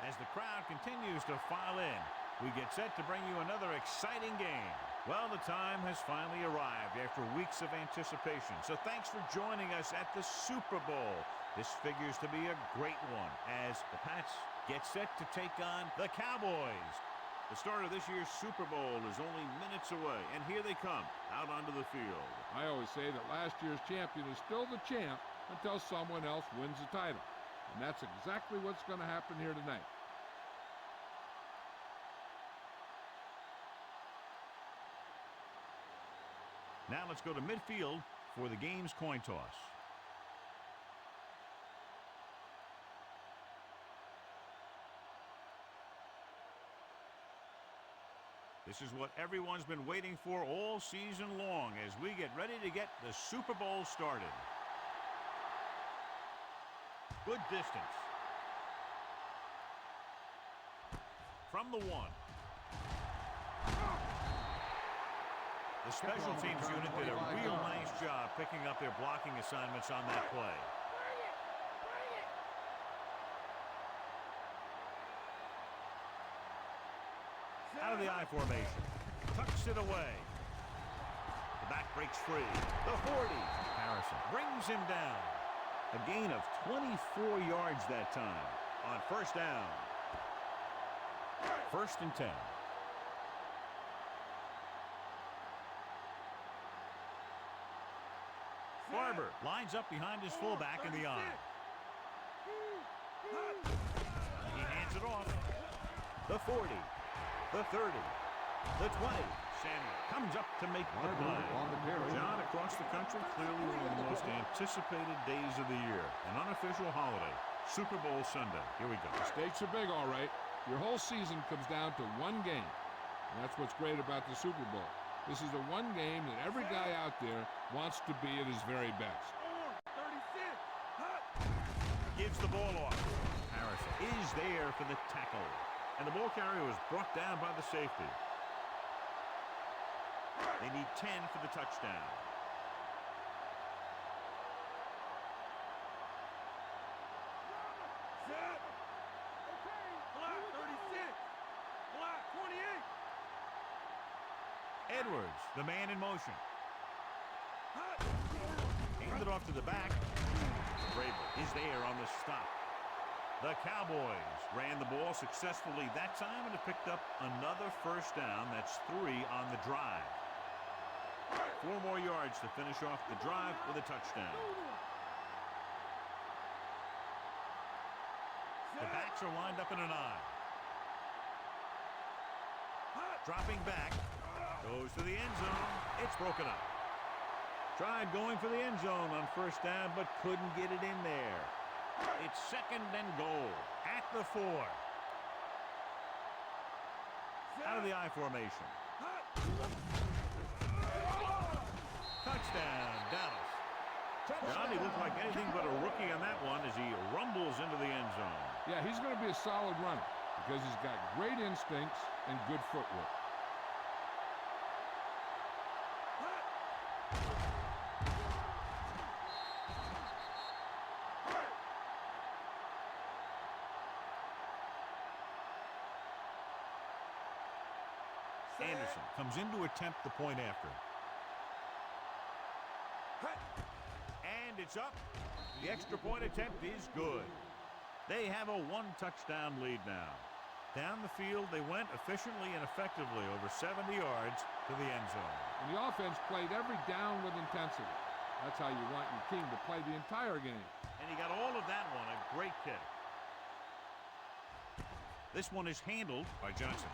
As the crowd continues to file in, we get set to bring you another exciting game. Well, the time has finally arrived after weeks of anticipation, so thanks for joining us at the Super Bowl. This figures to be a great one as the Pats get set to take on the Cowboys. The start of this year's Super Bowl is only minutes away, and here they come out onto the field. I always say that last year's champion is still the champ until someone else wins the title. And that's exactly what's going to happen here tonight. Now let's go to midfield for the game's coin toss. This is what everyone's been waiting for all season long as we get ready to get the Super Bowl started. Good distance. From the 1. The special teams unit did a real nice job picking up their blocking assignments on that play. Out of the I formation. Tucks it away. The back breaks free. The 40. Harrison brings him down. A gain of 24 yards that time on first down. 1st and 10. Barber lines up behind his fullback in the I. He hands it off. The 40. The 30. The 20. Samuel comes up to make the play. John, across the country, clearly one of the most anticipated days of the year. An unofficial holiday. Super Bowl Sunday. Here we go. The stakes are big, all right. Your whole season comes down to one game. And that's what's great about the Super Bowl. This is the one game that every guy out there wants to be at his very best. 36. Gives the ball off. Harrison is there for the tackle. And the ball carrier was brought down by the safety. They need 10 for the touchdown. Set. Okay. Block 36. Block 28. Edwards, the man in motion. Handed off to the back. Vrabel is there on the stop. The Cowboys ran the ball successfully that time and have picked up another first down. That's 3 on the drive. 4 more yards to finish off the drive with a touchdown. The backs are lined up in an I. Dropping back. Goes to the end zone. It's broken up. Tried going for the end zone on first down, but couldn't get it in there. It's 2nd and goal at the 4. Out of the I formation. Touchdown, Dallas. John, he looked like anything but a rookie on that one as he rumbles into the end zone. Yeah, he's going to be a solid runner because he's got great instincts and good footwork. Anderson comes in to attempt the point after. And it's up. The extra point attempt is good. They have a 1-touchdown lead now. Down the field they went efficiently and effectively over 70 yards to the end zone. And the offense played every down with intensity. That's how you want your team to play the entire game. And he got all of that one. A great kick. This one is handled by Johnson.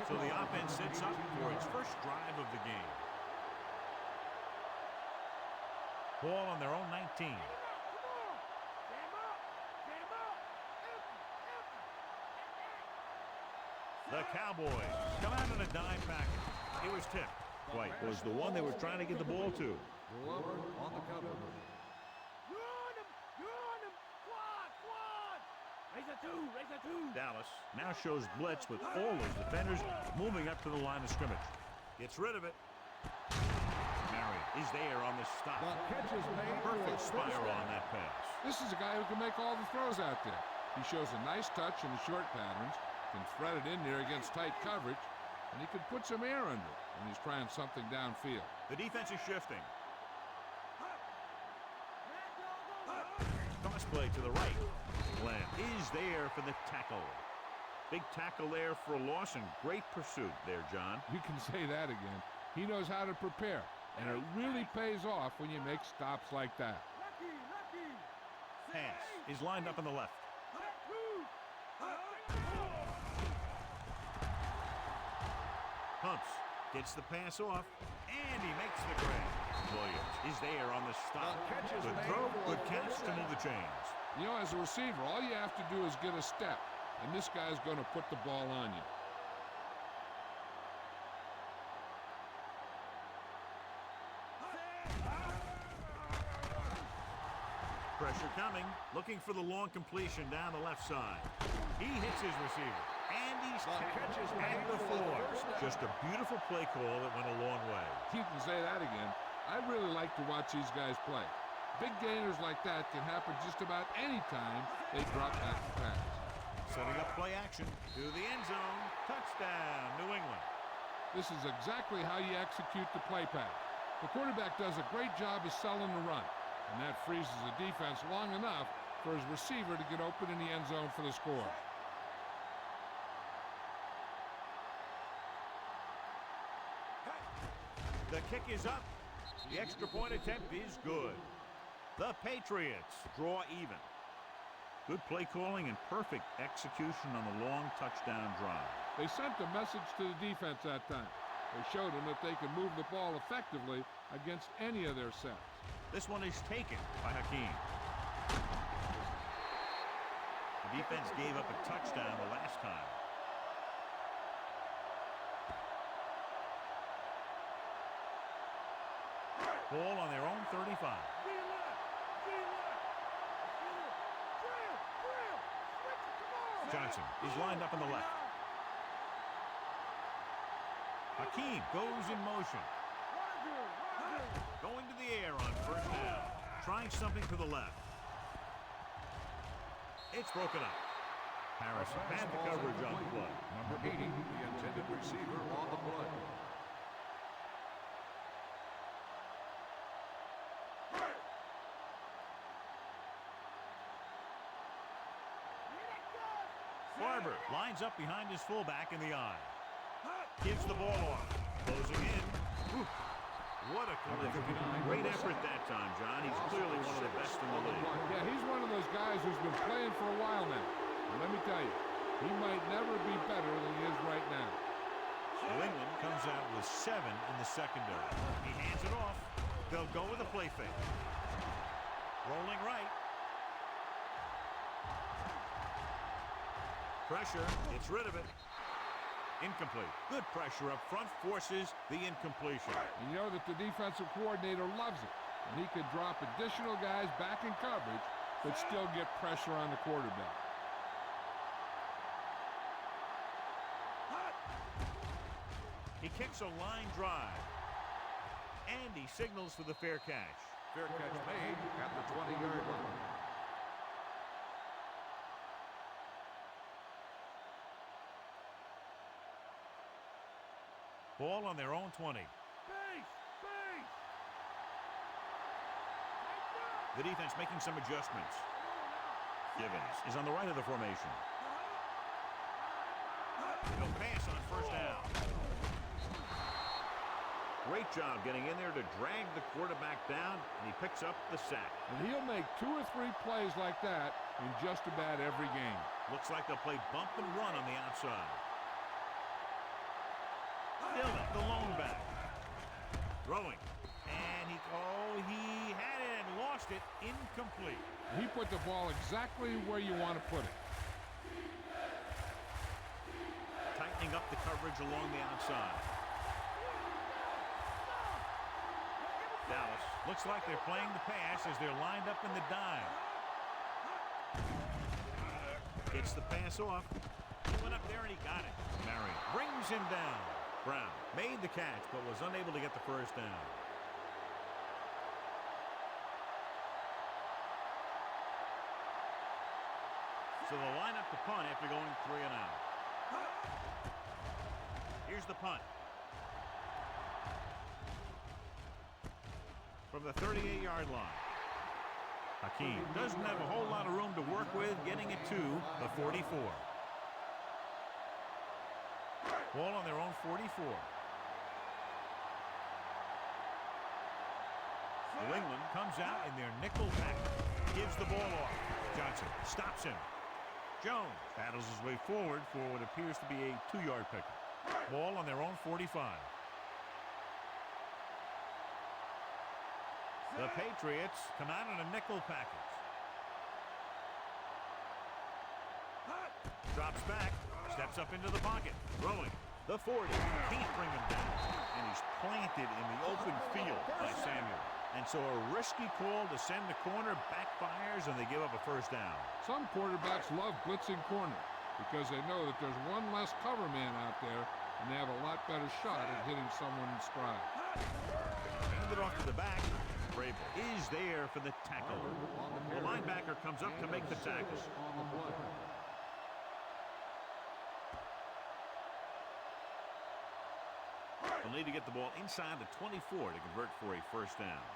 So the offense sets up for its first drive of the game. Ball on their own 19. The Cowboys come out in a dime package. It was tipped. White was the one they were trying to get the ball to. Glover on the cover. You're on him! Quad! Raise a two! Dallas now shows blitz with all his defenders moving up to the line of scrimmage. Gets rid of it. Marion is there on the stop. The catch is made. Perfect spiral on that pass. This is a guy who can make all the throws out there. He shows a nice touch in the short patterns, can thread it in there against tight coverage, and he can put some air under it when he's trying something downfield. The defense is shifting. Toss play to the right. Glenn is there for the tackle. Big tackle there for a loss and great pursuit there, John. You can say that again. He knows how to prepare, and it really pays off when you make stops like that. Pass is lined up on the left. Pumps, gets the pass off, and he makes the grab. Williams is there on the stop. Good throw, good catch to move the chains. You know, as a receiver, all you have to do is get a step, and this guy's going to put the ball on you. Pressure coming, looking for the long completion down the left side. He hits his receiver, and he's tackled at the 4. Just a beautiful play call that went a long way. You can say that again. I really like to watch these guys play. Big gainers like that can happen just about any time they drop back to pass. Setting up play action to the end zone. Touchdown, New England. This is exactly how you execute the play pass. The quarterback does a great job of selling the run, and that freezes the defense long enough for his receiver to get open in the end zone for the score. The kick is up. The extra point attempt is good. The Patriots draw even. Good play calling and perfect execution on the long touchdown drive. They sent a message to the defense that time. They showed them that they could move the ball effectively against any of their sets. This one is taken by Hakeem. The defense gave up a touchdown the last time. Ball on their own 35. Johnson is lined up on the left. Hakeem goes in motion. Going to the air on first down. Trying something to the left. It's broken up. Harris had the coverage on the play. Number 80, the intended receiver on the play. Barber lines up behind his fullback in the eye. Gives the ball off. Closing in. Whew. What a collision. Great effort that time, John. He's clearly one of the best in the league. Yeah, he's one of those guys who's been playing for a while now. And let me tell you, he might never be better than he is right now. New England comes out with 7 in the secondary. He hands it off. They'll go with a play fake. Rolling right. Pressure, gets rid of it. Incomplete. Good pressure up front, forces the incompletion. And you know that the defensive coordinator loves it. And he could drop additional guys back in coverage, but still get pressure on the quarterback. He kicks a line drive. And he signals for the fair catch. Fair catch made at the 20-yard line. Ball on their own 20. The defense making some adjustments. Givens is on the right of the formation. No pass on first down. Great job getting in there to drag the quarterback down, and he picks up the sack. And he'll make 2 or 3 plays like that in just about every game. Looks like they'll play bump and run on the outside. Dillon, the lone back. Throwing. And he had it and lost it. Incomplete. He put the ball exactly where you want to put it. Tightening up the coverage along the outside. Dallas looks like they're playing the pass as they're lined up in the dime. Gets the pass off. He went up there and he got it. Marion brings him down. Brown made the catch but was unable to get the first down. So they'll line up the punt after going 3 and out. Here's the punt. From the 38-yard line. Hakeem doesn't have a whole lot of room to work with, getting it to the 44. Ball on their own 44. New England comes out in their nickel package. Gives the ball off. Johnson stops him. Jones battles his way forward for what appears to be a 2-yard pickup. Ball on their own 45. The Patriots come out in a nickel package. Drops back, steps up into the pocket, throwing. The 40, can't bring him down. And he's planted in the open field by Samuel. And so a risky call to send the corner backfires, and they give up a first down. Some quarterbacks love blitzing corner because they know that there's one less cover man out there, and they have a lot better shot at hitting someone in stride. Hand it off to the back. Brable is there for the tackle. The linebacker comes up to make the tackle. They'll need to get the ball inside the 24 to convert for a first down.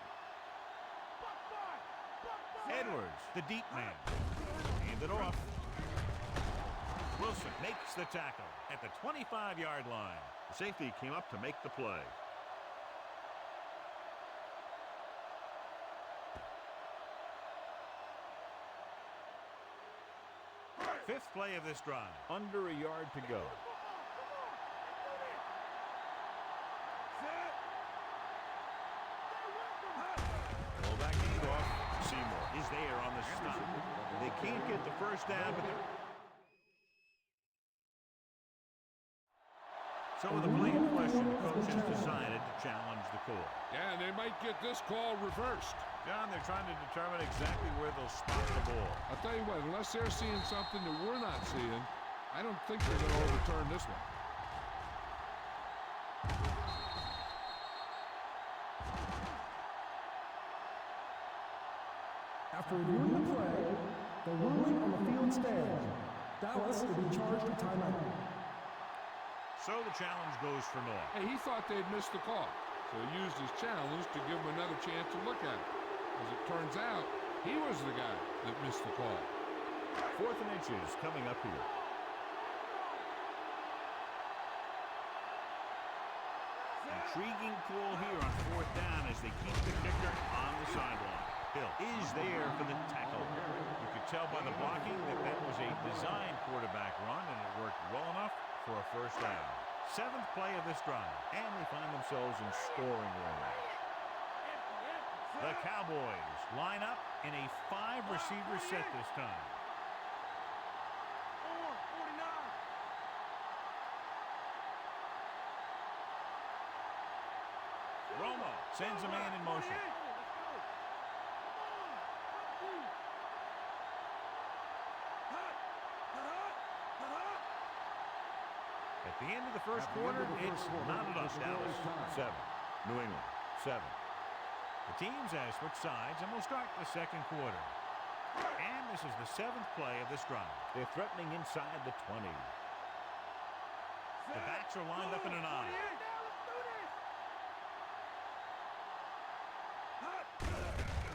Edwards, the deep man. Hand it off. Wilson makes the tackle at the 25-yard line. The safety came up to make the play. Fifth play of this drive. Under a yard to go. Fullback handoff. Seymour is there on the stop. They can't get the first down, but they're... So with the play in question, the coach has decided to challenge the call. Yeah, they might get this call reversed. John, they're trying to determine exactly where they'll spot the ball. I'll tell you what, unless they're seeing something that we're not seeing, I don't think they're going to overturn this one. After reviewing the play, the ruling on the field stands. Dallas will be charged a timeout. So the challenge goes for North. Hey, he thought they'd missed the call, so he used his challenge to give him another chance to look at it. As it turns out, he was the guy that missed the call. 4th and inches coming up here. Intriguing call here on 4th down as they keep the kicker on the sideline. Hill is there for the tackle. You could tell by the blocking that that was a design quarterback run, and it worked well enough for a first down. 7th play of this drive, and they find themselves in scoring range. The Cowboys line up in a 5-receiver set this time. 49. Romo sends a man in motion. At the end of the first quarter, it's knotted up. Dallas 7, New England 7. The teams have switched sides, and we'll start the second quarter. And this is the 7th play of this drive. They're threatening inside the 20. The backs are lined up in an eye.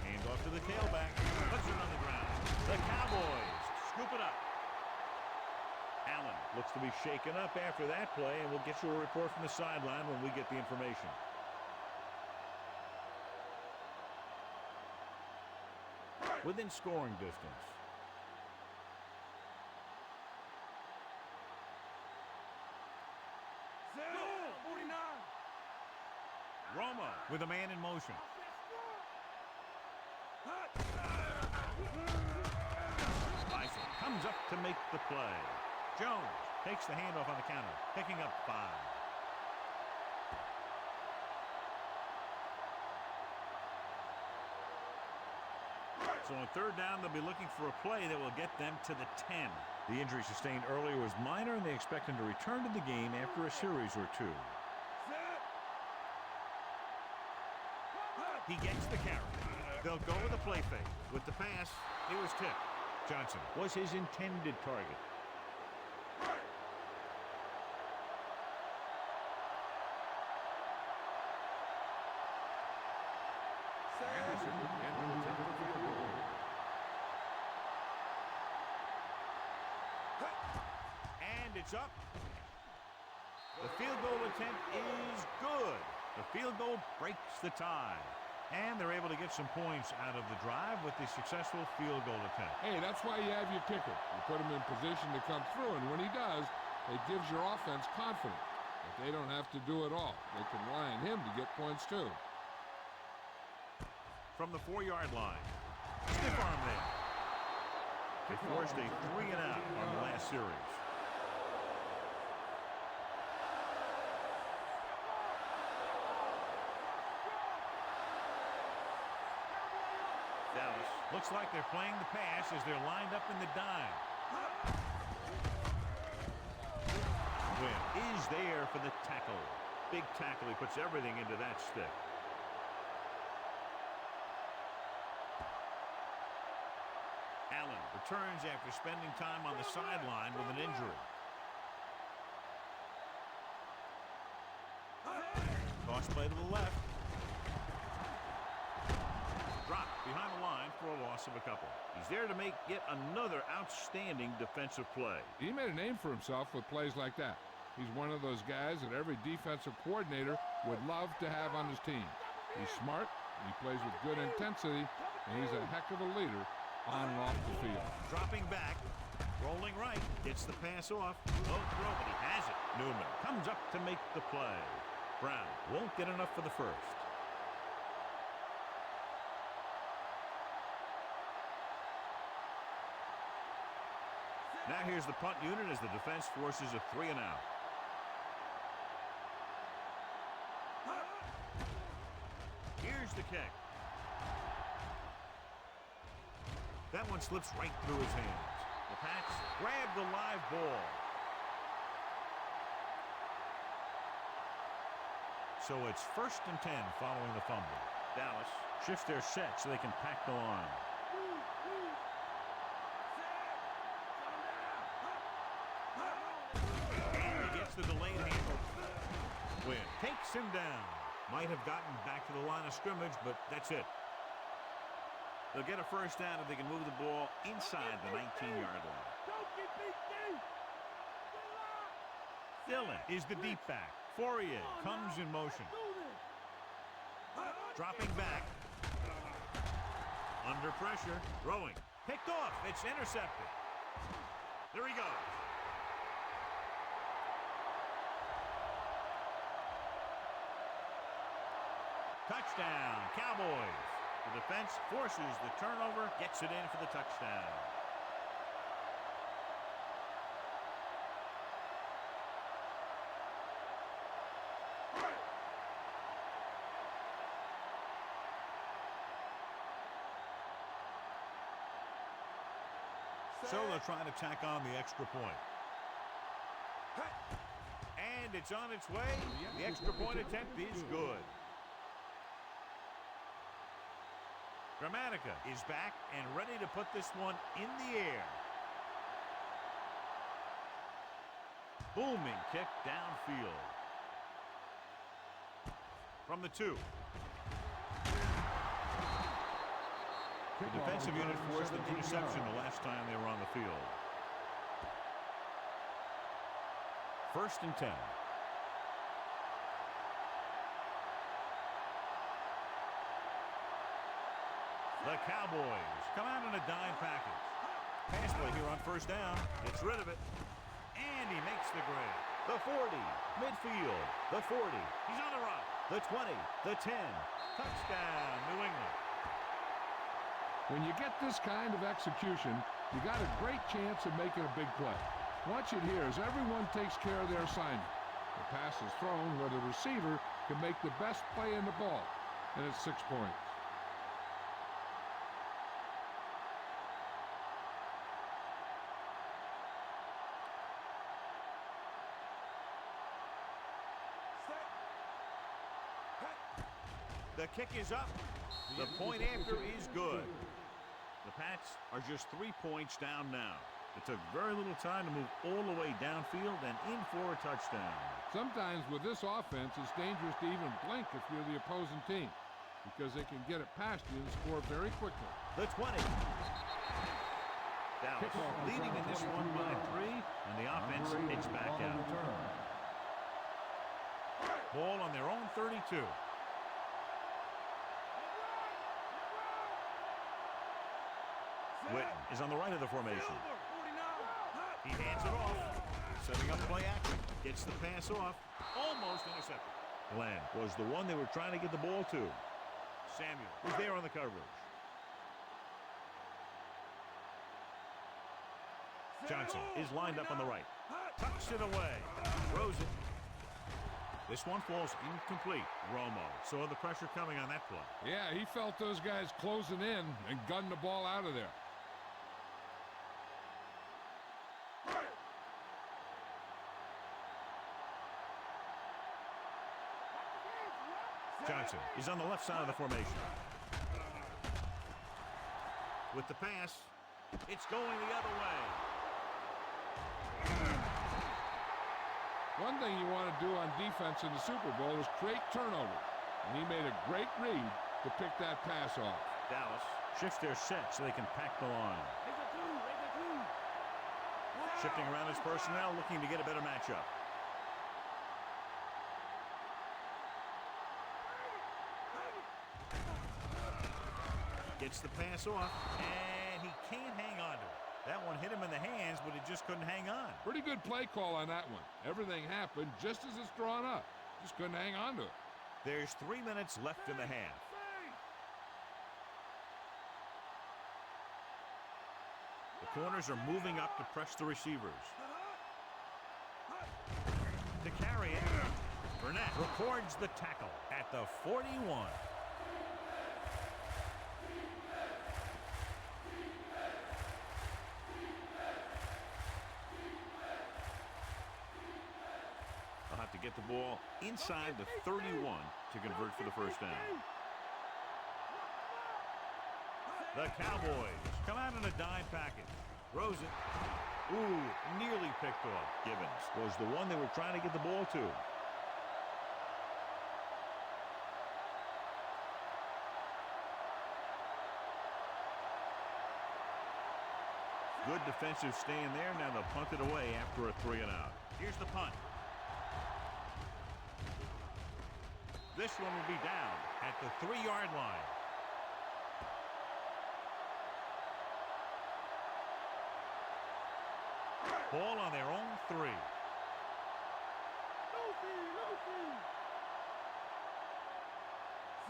Hand off to the tailback. Puts it on the ground. The Cowboys scoop it up. Allen looks to be shaken up after that play, and we'll get you a report from the sideline when we get the information. Within scoring distance. Romo with a man in motion. Bison comes up to make the play. Jones takes the handoff on the counter, picking up 5. So on 3rd down, they'll be looking for a play that will get them to the 10. The injury sustained earlier was minor, and they expect him to return to the game after a series or 2. He gets the carry. They'll go with the play fake. With the pass, it was tipped. Johnson was his intended target. Anderson in to attempt the field goal. And it's up. The field goal attempt is good. The field goal breaks the tie. And they're able to get some points out of the drive with the successful field goal attempt. Hey, that's why you have your kicker. You put him in position to come through, and when he does, it gives your offense confidence that they don't have to do it all. They can rely on him to get points too. From the 4-yard line. Stiff arm there. It forced a 3-and-out on the last series. Dallas looks like they're playing the pass as they're lined up in the dime. Win is there for the tackle. Big tackle. He puts everything into that stick. Allen returns after spending time on the sideline with an injury. Toss play to the left. Dropped behind the line for a loss of a couple. He's there to make yet another outstanding defensive play. He made a name for himself with plays like that. He's one of those guys that every defensive coordinator would love to have on his team. He's smart, he plays with good intensity, and he's a heck of a leader on and off the field. Dropping back, rolling right, gets the pass off. Low throw, but he has it. Newman comes up to make the play. Brown won't get enough for the first. Now here's the punt unit as the defense forces a 3-and-out. Here's the kick. That one slips right through his hands. The Pats grab the live ball. So it's 1st and 10 following the fumble. Dallas shifts their set so they can pack the line. The delayed handle. Win takes him down. Might have gotten back to the line of scrimmage, but that's it. They'll get a first down if they can move the ball inside the 19-yard line. Dillon is the deep back. Fourier comes in motion. Dropping back. Under pressure. Throwing. Picked off. It's intercepted. There he goes. Touchdown, Cowboys. The defense forces the turnover, gets it in for the touchdown. So they'll try to tack on the extra point. And it's on its way. The extra point attempt is good. Gramatica is back and ready to put this one in the air. Booming kick downfield. From the 2. The defensive unit forced an interception the last time they were on the field. 1st and 10. The Cowboys come out in a dime package. Pass play here on 1st down. Gets rid of it. And he makes the grab. The 40. Midfield. The 40. He's on the run. The 20. The 10. Touchdown, New England. When you get this kind of execution, you got a great chance of making a big play. Watch it here as everyone takes care of their assignment. The pass is thrown where the receiver can make the best play in the ball. And it's 6 points. The kick is up. The point after is good. The Pats are just 3 points down now. It took very little time to move all the way downfield and in for a touchdown. Sometimes with this offense, it's dangerous to even blink if you're the opposing team because they can get it past you and score very quickly. The 20. Dallas leading in this one by 3, and the offense hits back out. Ball on their own 32. Witten is on the right of the formation. He hands it off. Setting up play action. Gets the pass off. Almost intercepted. Glenn was the one they were trying to get the ball to. Samuel was there on the coverage. Johnson is lined up on the right. Tucks it away. Throws it. This one falls incomplete. Romo saw the pressure coming on that play. Yeah, he felt those guys closing in and gunned the ball out of there. Johnson is on the left side of the formation. With the pass, it's going the other way. One thing you want to do on defense in the Super Bowl is create turnovers. And he made a great read to pick that pass off. Dallas shifts their set so they can pack the line. Shifting around his personnel, looking to get a better matchup. Gets the pass off, and he can't hang on to it. That one hit him in the hands, but it just couldn't hang on. Pretty good play call on that one. Everything happened just as it's drawn up. Just couldn't hang on to it. There's 3 minutes left in the half. The corners are moving up to press the receivers. To carry it, Burnett records the tackle at the 41. They'll have to get the ball inside the 31 to convert for the first down. The Cowboys come out in a dime package. Throws it. Ooh, nearly picked off. Gibbons was the one they were trying to get the ball to. Good defensive stand there. Now they'll punt it away after a 3-and-out. Here's the punt. This one will be down at the 3-yard line. Ball on their own 3.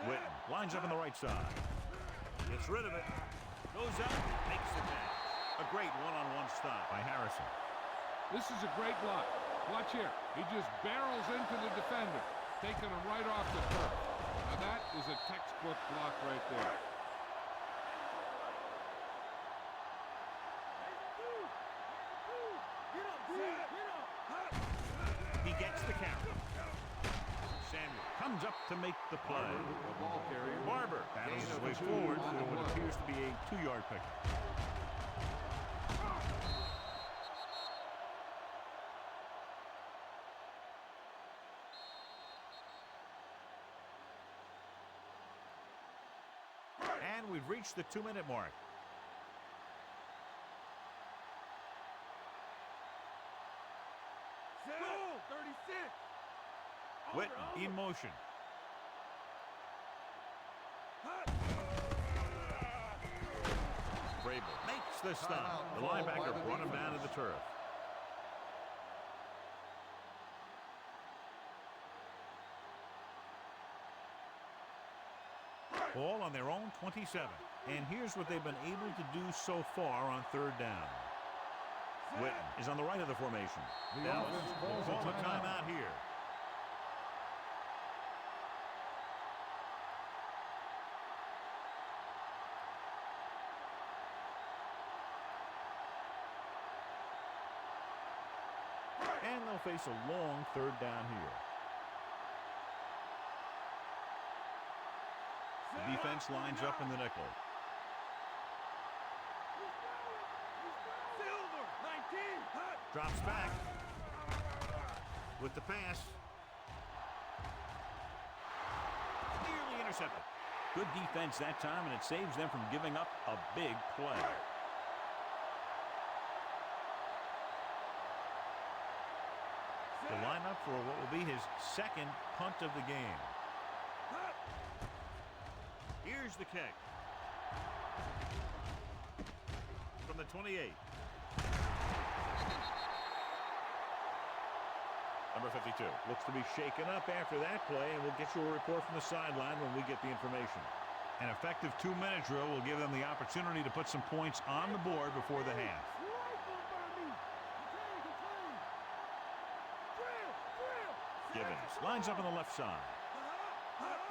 Witten lines up on the right side. Gets rid of it. Goes up. Makes the catch. A great one-on-one stop by Harrison. This is a great block. Watch here. He just barrels into the defender, taking him right off the turf. Now that is a textbook block right there. He gets the carry. Samuel comes up to make the play. The ball carrier. Barber battles his way forward for what appears to be a 2-yard pickup. And we've reached the 2-minute mark. Witten in motion. Vrabel makes the stop. The linebacker brought him down to the turf. Ball on their own 27. And here's what they've been able to do so far on 3rd down. Witten is on the right of the formation. Dallas will call a timeout here. And they'll face a long 3rd down here. The defense lines up in the nickel. Drops back with the pass. Nearly intercepted. Good defense that time, and it saves them from giving up a big play. The lineup for what will be his second punt of the game. Here's the kick. From the 28. Number 52 looks to be shaken up after that play, and we'll get you a report from the sideline when we get the information. An effective 2-minute drill will give them the opportunity to put some points on the board before the half. Gibbons lines up on the left side.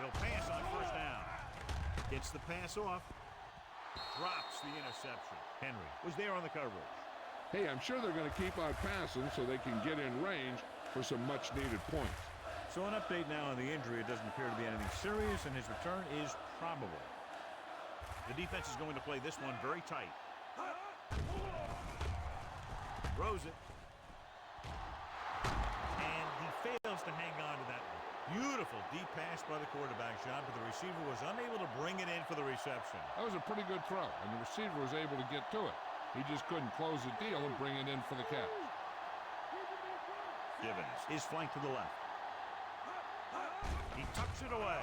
He'll pass on first down. Gets the pass off. Drops the interception. Henry was there on the coverage. Hey, I'm sure they're going to keep on passing so they can get in range for some much-needed points. So an update now on the injury. It doesn't appear to be anything serious, and his return is probable. The defense is going to play this one very tight. Throws it. And he fails to hang on to that one. Beautiful deep pass by the quarterback, John, but the receiver was unable to bring it in for the reception. That was a pretty good throw, and the receiver was able to get to it. He just couldn't close the deal and bring it in for the catch. Gibbons is flanked to the left. He tucks it away.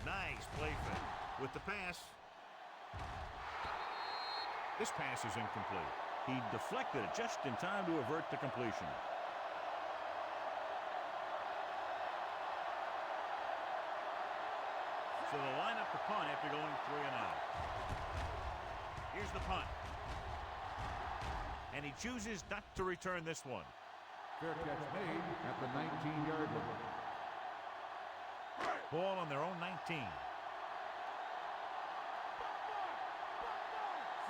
Nice play fit with the pass. This pass is incomplete. He deflected it just in time to avert the completion. So the lineup to punt after going 3 and out. Here's the punt. And he chooses not to return this one. Fair catch made at the 19-yard line. Ball on their own 19.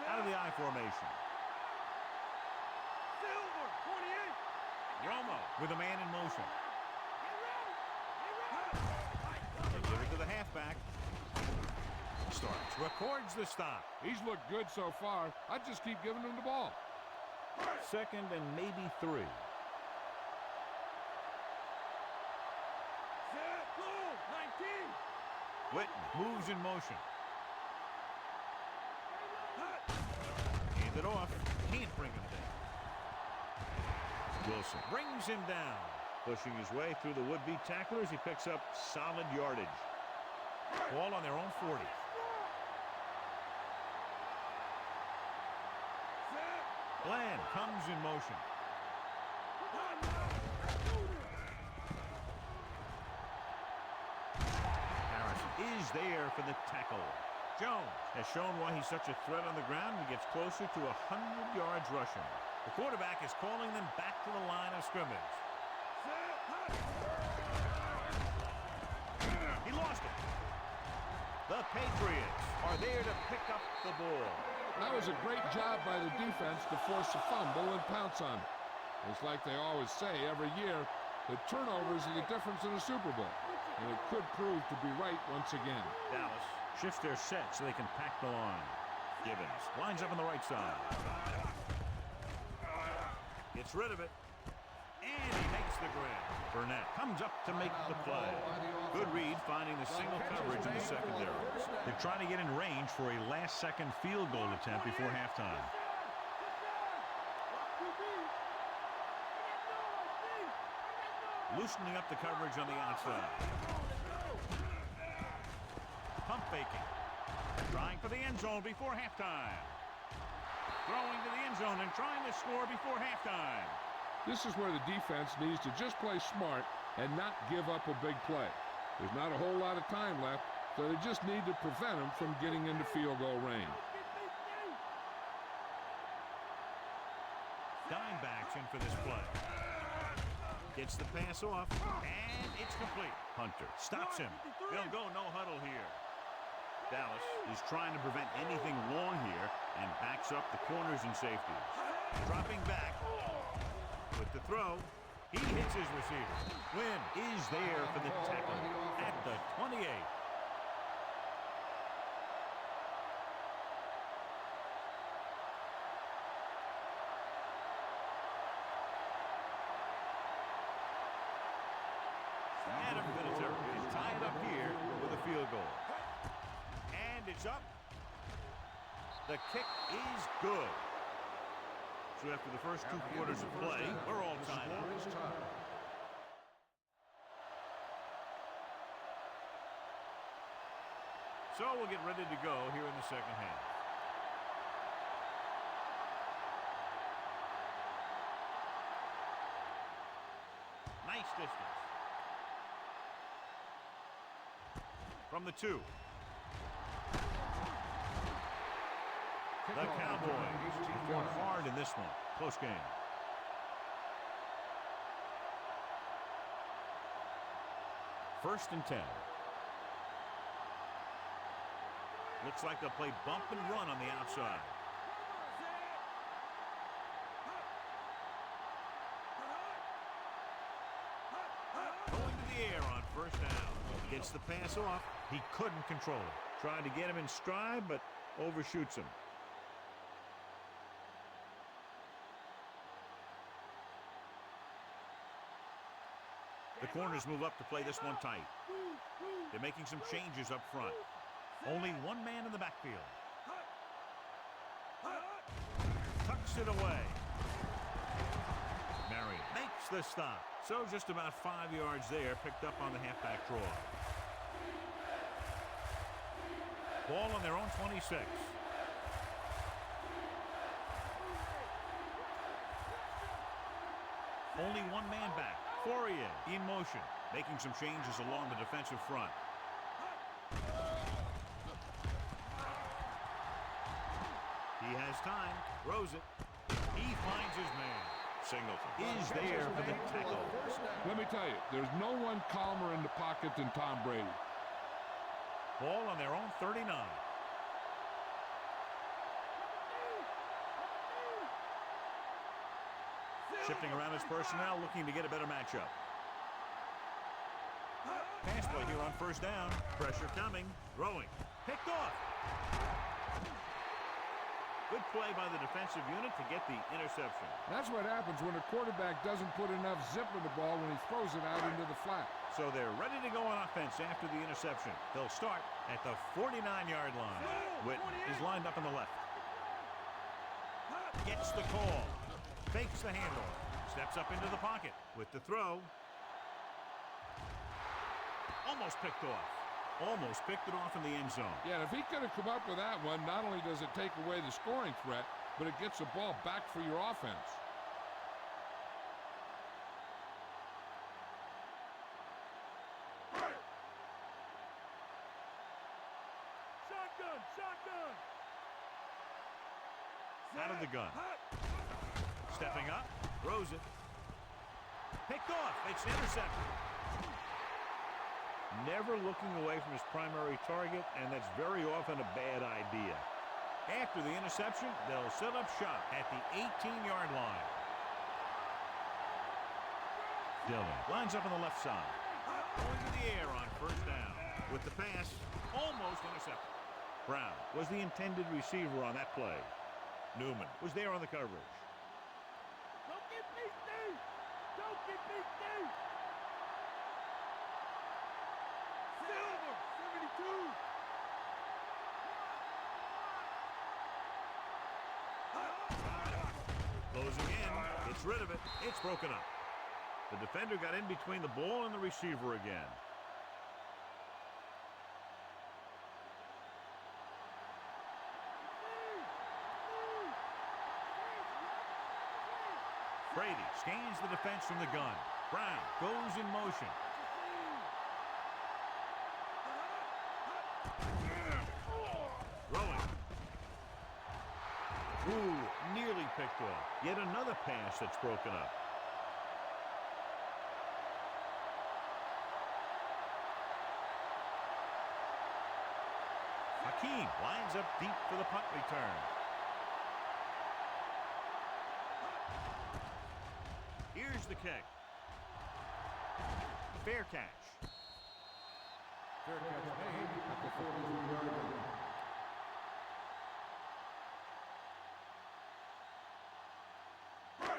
Out of the I formation. Silver, 28. Romo with a man in motion. They give it to the halfback. Starts, records the stop. He's looked good so far. I'd just keep giving him the ball. 2nd and maybe 3. Set, go, 19. Whitten moves in motion. Hand it off. Can't bring him down. Wilson brings him down. Pushing his way through the would-be tacklers, he picks up solid yardage. Ball on their own 40. Bland comes in motion. Harrison is there for the tackle. Jones has shown why he's such a threat on the ground and gets closer to 100 yards rushing. The quarterback is calling them back to the line of scrimmage. He lost it. The Patriots are there to pick up the ball. That was a great job by the defense to force a fumble and pounce on it. It's like they always say every year, the turnovers are the difference in a Super Bowl. And it could prove to be right once again. Dallas shifts their set so they can pack the line. Gibbons lines up on the right side. Gets rid of it. And he makes the grab. Burnett comes up to make the play. Good read finding the single coverage in the secondary. They're trying to get in range for a last-second field goal attempt before halftime. Loosening up the coverage on the outside. Pump faking. Trying for the end zone before halftime. Throwing to the end zone and trying to score before halftime. This is where the defense needs to just play smart and not give up a big play. There's not a whole lot of time left, so they just need to prevent them from getting into field goal range. Dimebacks in for this play. Gets the pass off, and it's complete. Hunter stops him. They'll go no huddle here. Dallas is trying to prevent anything long here and backs up the corners and safeties. Dropping back with the throw. He hits his receiver. Wynn is there for the tackle at the 28. It's up. The kick is good. So after the first 2 quarters of play, we're all tied up. So we'll get ready to go here in the second half. Nice distance. From the 2. The Cowboys fought hard in this one. Close game. First and 10. Looks like they'll play bump and run on the outside. Going to the air on first down. Gets the pass off. He couldn't control it. Trying to get him in stride, but overshoots him. The corners move up to play this one tight. They're making some changes up front. Only one man in the backfield. Tucks it away. Marion makes the stop. So just about 5 yards there, picked up on the halfback draw. Ball on their own 26. Only one man back. Fourier in motion, making some changes along the defensive front. He has time, throws it. He finds his man. Singleton is there for the tackle. Let me tell you, there's no one calmer in the pocket than Tom Brady. Ball on their own 39. Shifting around his personnel, looking to get a better matchup. Pass play here on first down. Pressure coming. Throwing. Picked off. Good play by the defensive unit to get the interception. That's what happens when a quarterback doesn't put enough zip in the ball when he throws it out into the flat. So they're ready to go on offense after the interception. They'll start at the 49-yard line. Witten is lined up on the left. Gets the call. Fakes the handoff. Steps up into the pocket with the throw. Almost picked off. Almost picked it off in the end zone. Yeah, if he could have come up with that one, not only does it take away the scoring threat, but it gets the ball back for your offense. Shotgun, shotgun. Out of the gun. Stepping up, throws it. Picked off. It's intercepted. Never looking away from his primary target, and that's very often a bad idea. After the interception, they'll set up shop at the 18-yard line. Dillon lines up on the left side. Going to the air on first down. With the pass, almost intercepted. Brown was the intended receiver on that play. Newman was there on the coverage. Don't get beat deep. Don't get beat deep. Silver, 72. Closing in, gets rid of it, it's broken up. The defender got in between the ball and the receiver again. Brady scans the defense from the gun. Brown goes in motion. Throwing. Ooh, nearly picked off. Yet another pass that's broken up. Hakeem lines up deep for the punt return. Here's the kick. Fair catch. Fair catch made at the 43-yard line.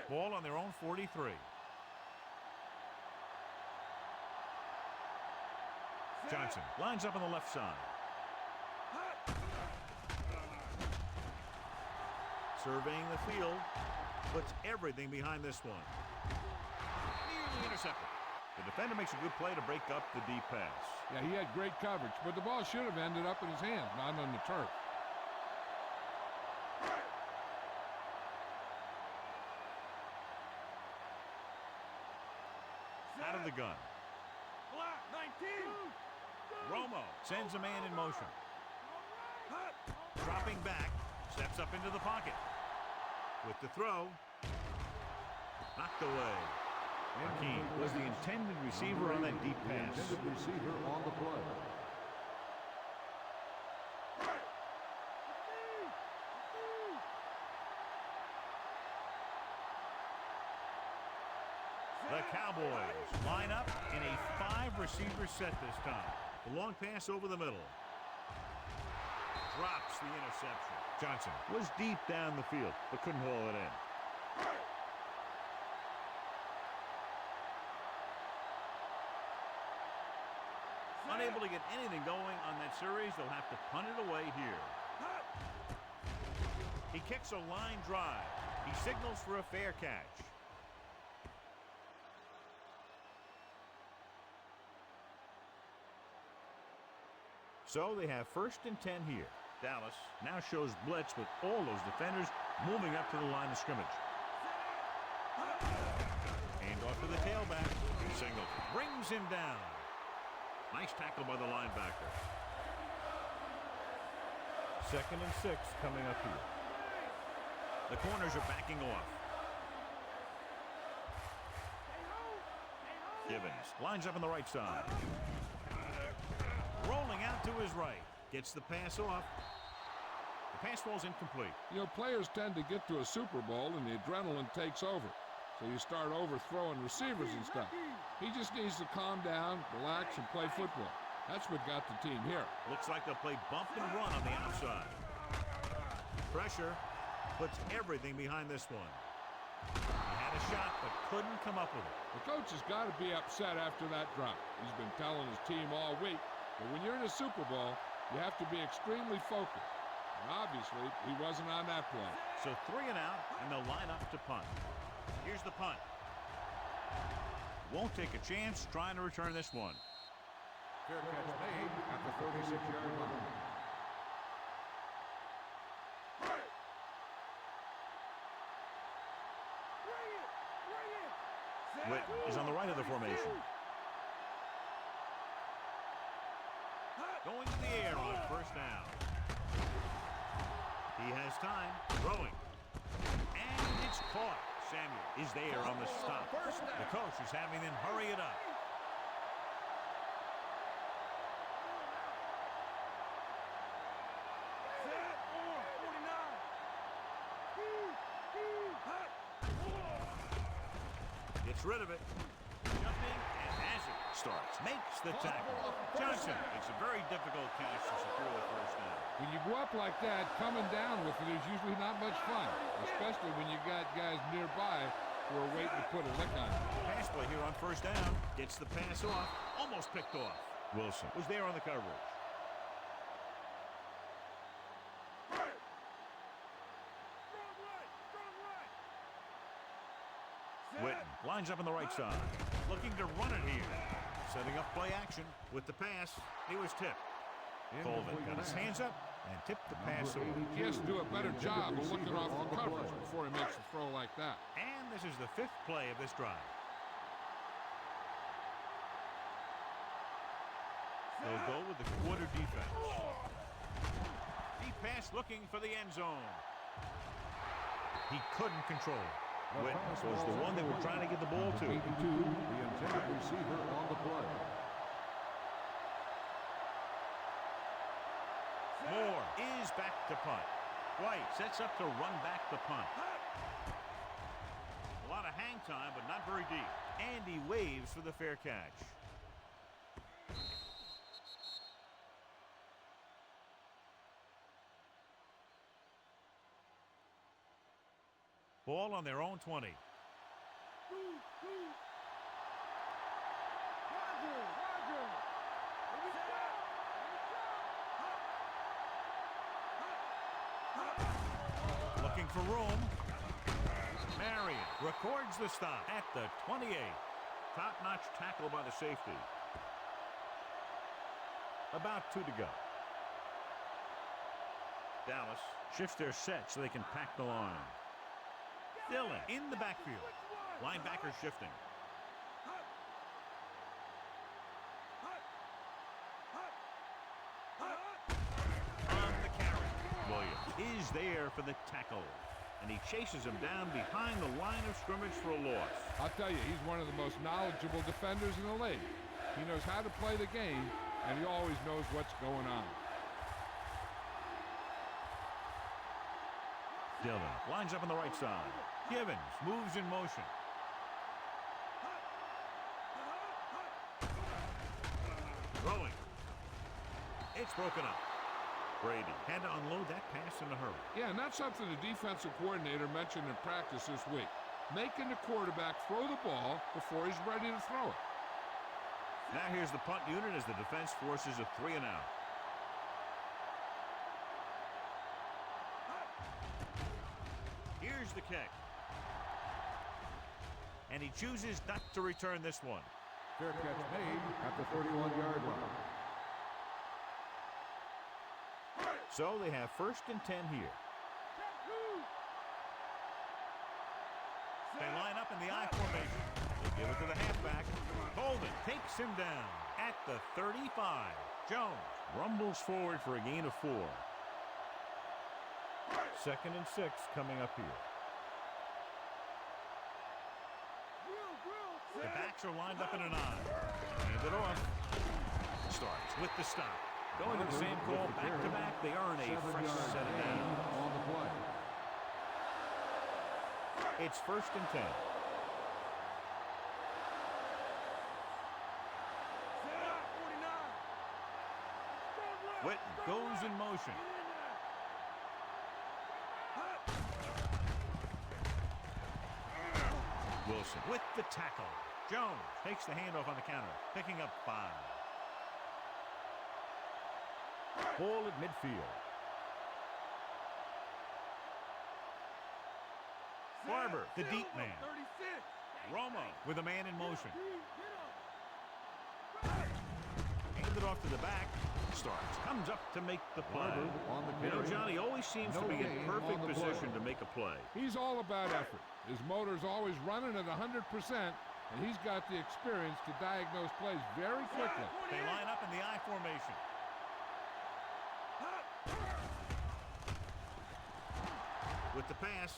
Ball on their own 43. Johnson lines up on the left side. Surveying the field. Puts everything behind this one. Nearly intercepted. The defender makes a good play to break up the deep pass. Yeah, he had great coverage, but the ball should have ended up in his hands, not on the turf. Out of the gun. Block 19. Romo sends a man in motion. Dropping back, steps up into the pocket. With the throw, knocked away. Hakeem was the intended receiver on that deep pass. Intended receiver on the play. The Cowboys line up in a 5-receiver set this time. The long pass over the middle. Drops the interception. Johnson was deep down the field, but couldn't haul it in. Unable to get anything going on that series, they'll have to punt it away here. He kicks a line drive. He signals for a fair catch. So they have 1st and 10 here. Dallas now shows blitz with all those defenders moving up to the line of scrimmage. Hand off to the tailback. Single brings him down. Nice tackle by the linebacker. 2nd and 6 coming up here. The corners are backing off. Gibbons lines up on the right side. Rolling out to his right. Gets the pass off. The pass falls incomplete. You know, players tend to get to a Super Bowl and the adrenaline takes over. So you start overthrowing receivers and stuff. He just needs to calm down, relax, and play football. That's what got the team here. Looks like they'll play bump and run on the outside. Pressure puts everything behind this one. He had a shot, but couldn't come up with it. The coach has got to be upset after that drop. He's been telling his team all week, but when you're in a Super Bowl, you have to be extremely focused. And obviously, he wasn't on that play. So 3 and out, and they'll line up to punt. Here's the punt. Won't take a chance trying to return this one. Fair catch made at the 36-yard line. Witten is on the right of the formation. Going to the air on 1st down. He has time. Throwing. And it's caught. Samuel is there on the stop. The coach is having them hurry it up. Gets rid of it. Jumping and as it starts. Makes the tackle. Johnson makes a very difficult catch to secure the 1st down. When you go up like that, coming down with it is usually not much fun, especially when you got guys nearby who are waiting to put a lick on you. Pass play here on 1st down. Gets the pass off. Almost picked off. Wilson was there on the coverage. Witten lines up on the right side. Looking to run it here. Setting up play action with the pass. He was tipped. Colvin got his hands up and tipped the pass away. He has to do a better job of looking off the coverage before he makes a throw like that. And this is the 5th play of this drive. They'll go with the quarter defense. Deep pass looking for the end zone. He couldn't control it. Witten was the one they were trying to get the ball to. 82, the intended receiver on the play. Moore is back to punt. White sets up to run back the punt. A lot of hang time, but not very deep. And he waves for the fair catch. Ball on their own 20. Looking for room. Marion records the stop at the 28. Top-notch tackle by the safety. About 2 to go. Dallas shifts their set so they can pack the line. Dillon in the backfield. Linebacker shifting. On the carry. Williams is there for the tackle. And he chases him down behind the line of scrimmage for a loss. I'll tell you, he's one of the most knowledgeable defenders in the league. He knows how to play the game, and he always knows what's going on. Dillon lines up on the right side. Givens moves in motion. Throwing. It's broken up. Brady had to unload that pass in a hurry. Yeah, and that's something the defensive coordinator mentioned in practice this week. Making the quarterback throw the ball before he's ready to throw it. Now here's the punt unit as the defense forces a 3-and-out. Here's the kick. And he chooses not to return this one. Fair catch made at the 31-yard line. So they have 1st and 10 here. They line up in the I formation. They give it to the halfback. Holden takes him down at the 35. Jones rumbles forward for a gain of 4. 2nd and 6 coming up here. The backs are lined up in an I. Hand it off. Starts with the stop. Going to the same call back-to-back, they earn a fresh set of downs. On the play. It's 1st and 10. Witten goes in motion. Wilson with the tackle. Jones takes the handoff on the counter, picking up 5. Ball at midfield. Barber, the deep man. Romo with a man in motion. Handed off to the back. Starts. Comes up to make the play. On the You know, carry. Johnny always seems to No be in gain perfect on the position play. to make a play. He's all about effort. His motor's always running at 100%, and he's got the experience to diagnose plays very quickly. They line up in the I formation. With the pass.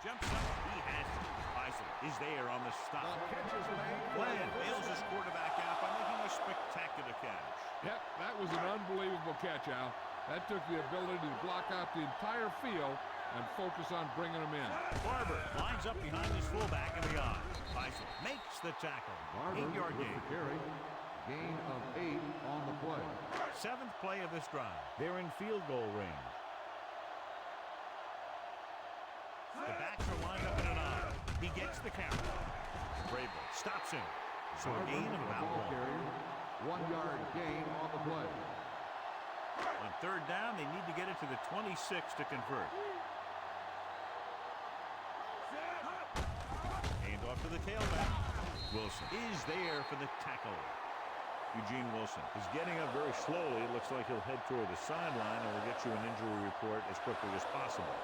Jumps up. He has it. Bison is there on the stop. The catch is made. Bland bails his quarterback out by making a spectacular catch. Yep, that was an unbelievable catch, Al. That took the ability to block out the entire field and focus on bringing them in. Barber lines up behind his fullback in the I. Bison makes the tackle. Barber 8-yard with gain. the carry. Gain of 8 on the play. 7th play of this drive. They're in field goal range. The backs are lined up in an I. He gets the carry. Vrabel stops him. So a Barber gain of with the about ball 1. carrier. 1-yard gain on the play. On 3rd down, they need to get it to the 26 to convert. Hand off to the tailback. Wilson is there for the tackle. Eugene Wilson is getting up very slowly. It looks like he'll head toward the sideline, and we'll get you an injury report as quickly as possible.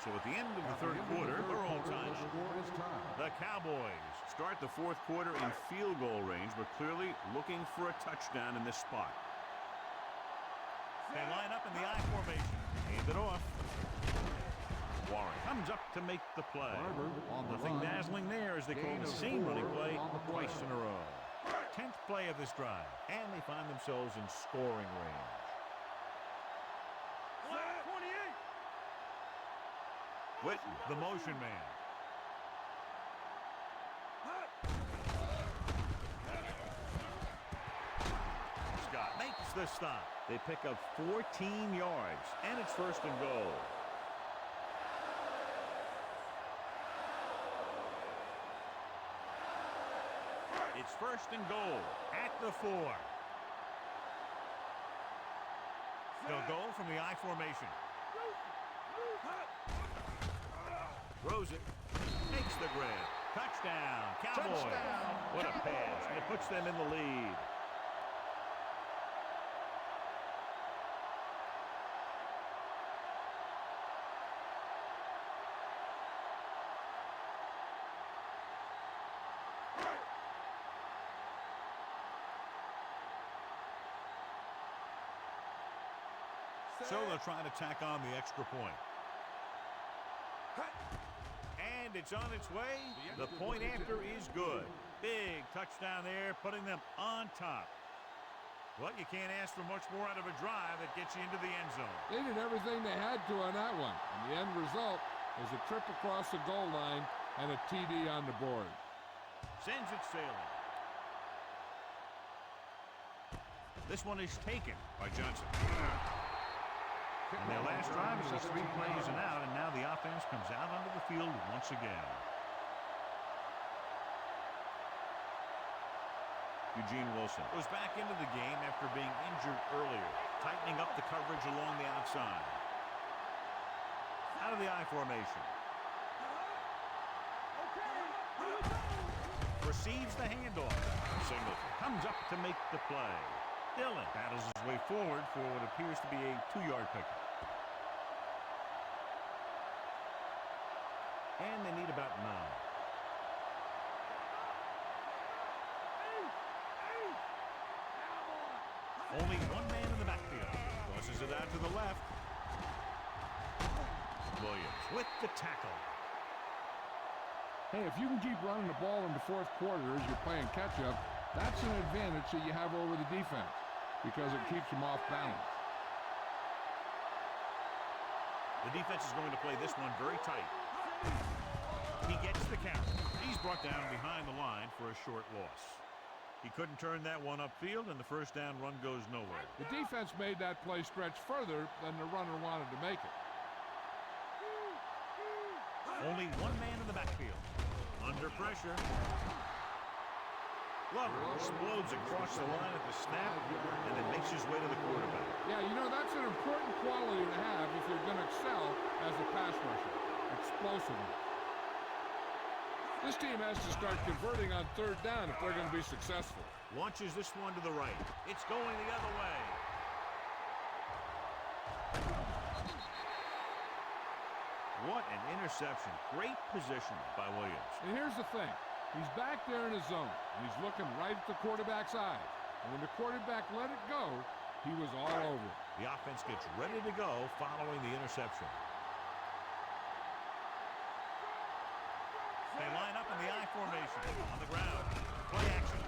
So at the end of the 3rd quarter, we're all tied. The score is tied. The Cowboys start the 4th quarter in field goal range, but clearly looking for a touchdown in this spot. They line up in the I formation. Hand it off. Warren comes up to make the play. Barber on the Nothing run. dazzling there as they call Gain the of same 4 running play on the play. twice in a row. 10th play of this drive, and they find themselves in scoring range. Witten, the motion man. Scott makes the stop. They pick up 14 yards, and it's 1st and goal. It's 1st and goal at the 4. They'll go from the I formation. Throws it. Makes the grab. Touchdown, Cowboys. Touchdown, What a pass. And it puts them in the lead. So they'll try to tack on the extra point. And it's on its way. The point after is good. Big touchdown there, putting them on top. Well, you can't ask for much more out of a drive that gets you into the end zone. They did everything they had to on that one. And the end result is a trip across the goal line and a TD on the board. Sends it sailing. This one is taken by Johnson. And their last drive is just 3 plays and out, and now the offense comes out onto the field once again. Eugene Wilson was back into the game after being injured earlier, tightening up the coverage along the outside. Out of the I formation. Receives the handoff. Singleton comes up to make the play. Dillon battles his way forward for what appears to be a 2-yard pickup. And they need about 9. Only one man in the backfield. Tosses it out to the left. Williams with the tackle. Hey, if you can keep running the ball in the fourth quarter as you're playing catch-up, that's an advantage that you have over the defense because it keeps them off balance. The defense is going to play this one very tight. He gets the count. He's brought down behind the line for a short loss. He couldn't turn that one upfield, and the first down run goes nowhere. The defense made that play stretch further than the runner wanted to make it. Only one man in the backfield. Under pressure. Glover explodes across the line at the snap and then makes his way to the quarterback. Yeah, you know, that's an important quality to have if you're going to excel as a pass rusher. Explosiveness. This team has to start converting on third down if they're going to be successful. Launches this one to the right. It's going the other way. What an interception. Great position by Williams. And here's the thing. He's back there in his zone. And he's looking right at the quarterback's eyes. And when the quarterback let it go, he was all over it. The offense gets ready to go following the interception. They line up in the I formation on the ground. Play action.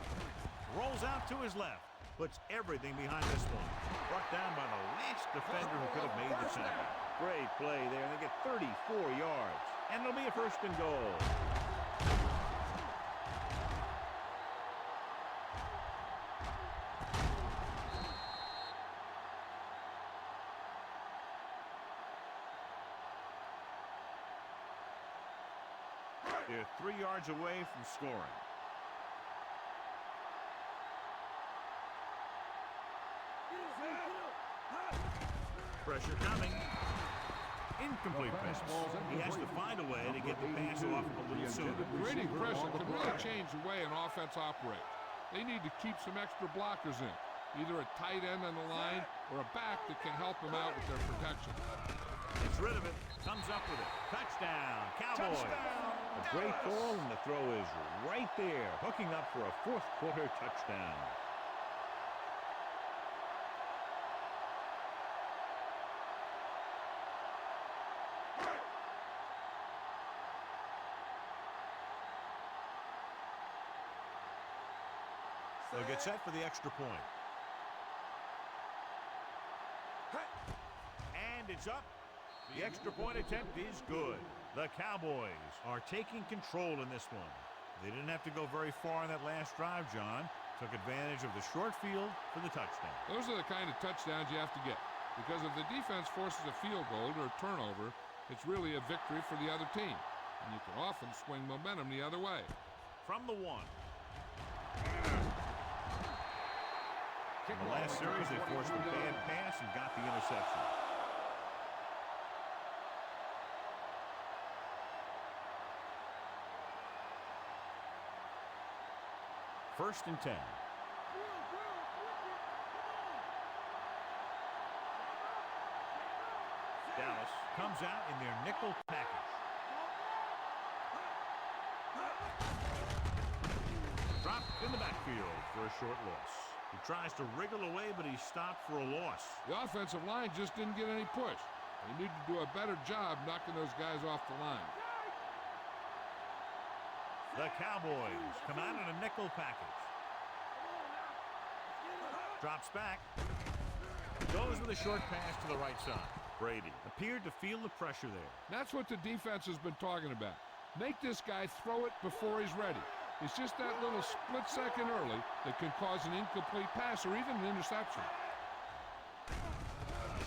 Rolls out to his left. Puts everything behind this one. Brought down by the last defender who could have made the tackle. Great play there, and they get 34 yards. And it'll be a first and goal. They're 3 yards away from scoring. Pressure coming. Incomplete pass. He has to find a way to get the pass off a little sooner. Grading pressure can really change the way an offense operates. They need to keep some extra blockers in, either a tight end on the line or a back that can help them out with their protection. Gets rid of it. Comes up with it. Touchdown, Cowboys. A great ball, and the throw is right there, hooking up for a fourth quarter touchdown. They'll get set for the extra point. And it's up. The extra point attempt is good. The Cowboys are taking control in this one. They didn't have to go very far on that last drive, John. Took advantage of the short field for the touchdown. Those are the kind of touchdowns you have to get. Because if the defense forces a field goal or a turnover, it's really a victory for the other team. And you can often swing momentum the other way. From the 1. In the last series, they forced a bad pass and got the interception. First and 10. Dallas comes out in their nickel package. Dropped in the backfield for a short loss. He tries to wriggle away, but he's stopped for a loss. The offensive line just didn't get any push. They need to do a better job knocking those guys off the line. The Cowboys come out in a nickel package. Drops back. Goes with a short pass to the right side. Brady appeared to feel the pressure there. That's what the defense has been talking about. Make this guy throw it before he's ready. It's just that little split second early that can cause an incomplete pass or even an interception.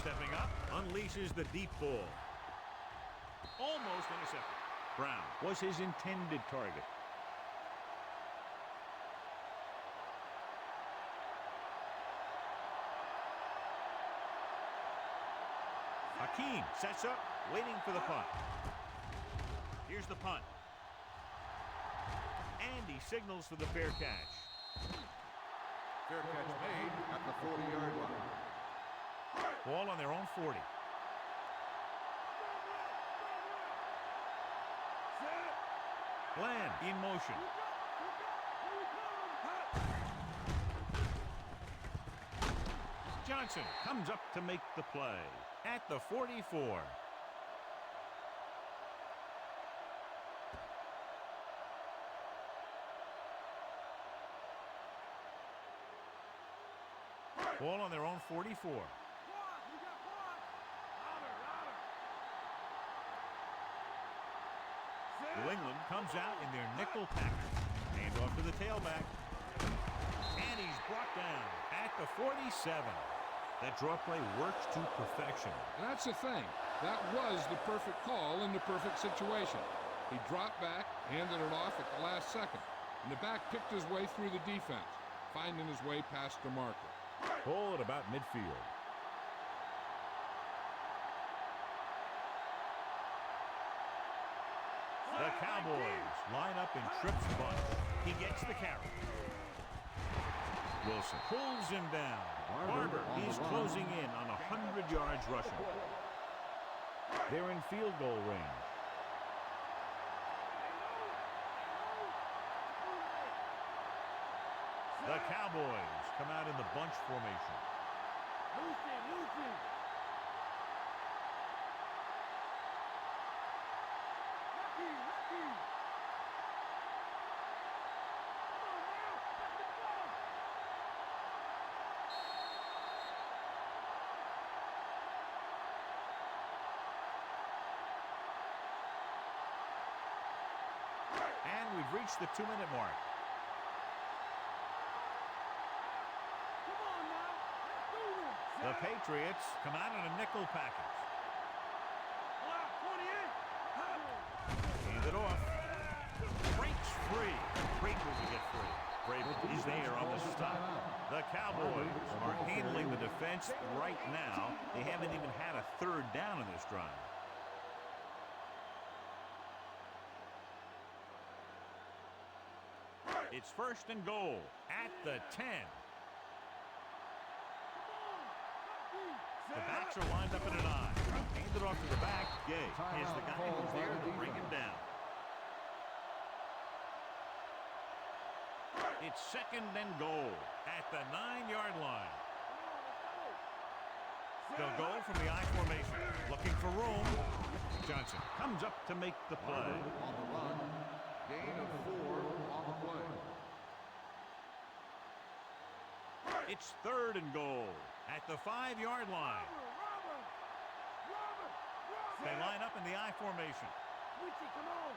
Stepping up, unleashes the deep ball. Almost intercepted. Brown was his intended target. Hakeem sets up, waiting for the punt. Here's the punt. And he signals for the fair catch. Fair catch made at the 40-yard line. Ball on their own 40. Glenn in motion. Johnson comes up to make the play at the 44. Ball on their own 44. New England comes out in their nickel package. Hand off to the tailback. And he's brought down at the 47. That draw play works to perfection. And that's the thing. That was the perfect call in the perfect situation. He dropped back, handed it off at the last second. And the back picked his way through the defense, finding his way past the marker. Ball at about midfield. The Cowboys line up in trips bunch. He gets the carry. Wilson pulls him down. Barber is closing in on 100 yards rushing. They're in field goal range. The Cowboys come out in the bunch formation. And we've reached the 2-minute mark. The Patriots come out in a nickel package. Hand it off. Breaks free. Great move to get free. Brady is there on the stop. The Cowboys are handling the defense right now. They haven't even had a third down in this drive. It's first and goal at the 10. The backs are lined up in an eye. Hand it off to the back. Gay is the guy who's there to bring him down. It's second and goal at the 9-yard line. They'll go from the I formation. Looking for room. Johnson comes up to make the play. On the run. Gain of 4 on the play. It's third and goal at the 5-yard line. They line up in the I formation. Come on.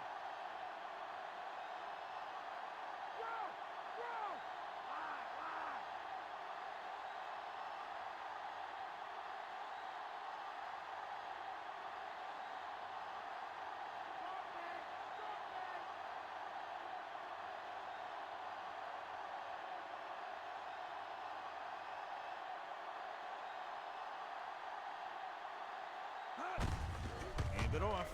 it off.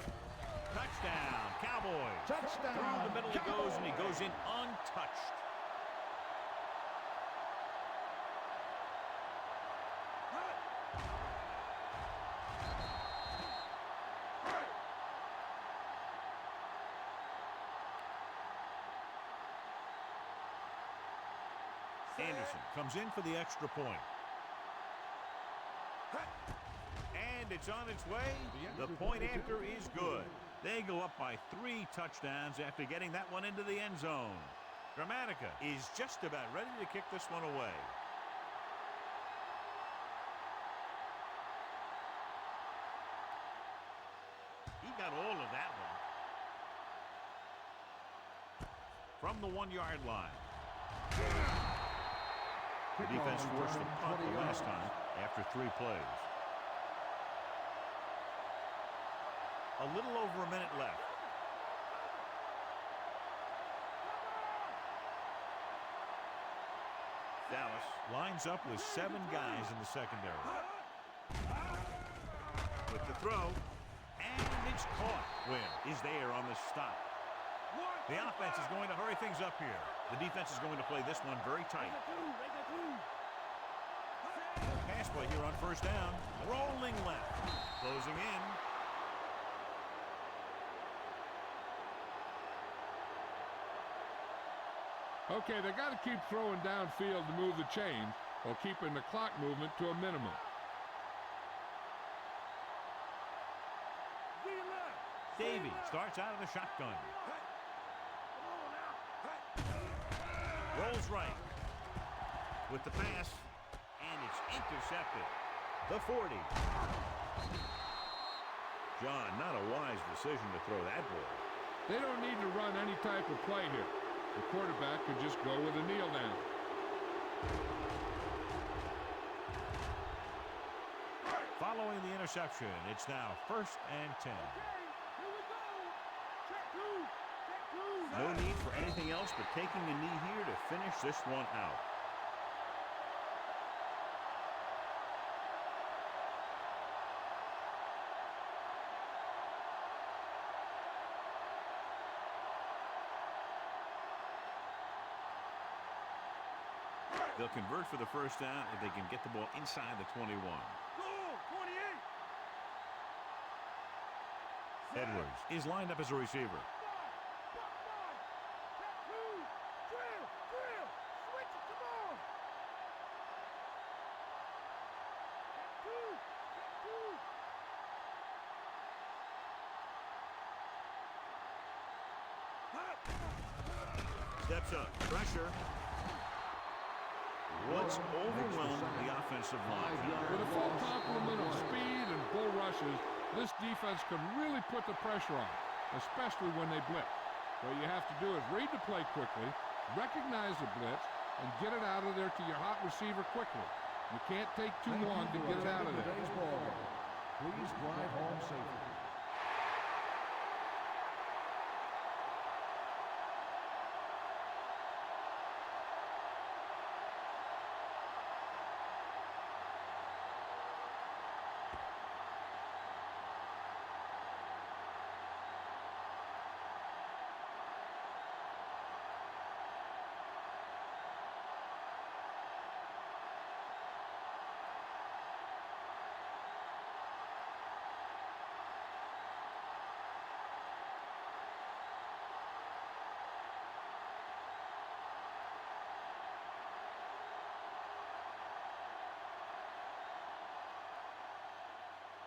Touchdown, Cowboys. Touchdown, Through the middle he goes, and he Cowboys. goes in untouched. Anderson comes in for the extra point. And it's on its way. The point after is good. They go up by 3 touchdowns after getting that one into the end zone. Dramatica is just about ready to kick this one away. He got all of that one. From the 1-yard line. The defense forced a punt the last time after 3 plays. A little over a minute left. Dallas lines up with 7 guys in the secondary. With the throw, and it's caught. Wynn is there on the stop. The offense is going to hurry things up here. The defense is going to play this one very tight. Pass play here on first down. Rolling left. Closing in. Okay, they got to keep throwing downfield to move the chains while keeping the clock movement to a minimum. Davey starts out of the shotgun. Rolls right. With the pass, and it's intercepted. The 40. John, not a wise decision to throw that ball. They don't need to run any type of play here. The quarterback could just go with a kneel down. Following the interception, it's now 1st and 10. No need for anything else but taking a knee here to finish this one out. They'll convert for the first down if they can get the ball inside the 21. Edwards is lined up as a receiver. Steps up, pressure. What's overwhelmed the offensive line? With a full complement of speed and bull rushes, this defense can really put the pressure on, especially when they blitz. What you have to do is read the play quickly, recognize the blitz, and get it out of there to your hot receiver quickly. You can't take too long to get it out of there. Please drive home safely.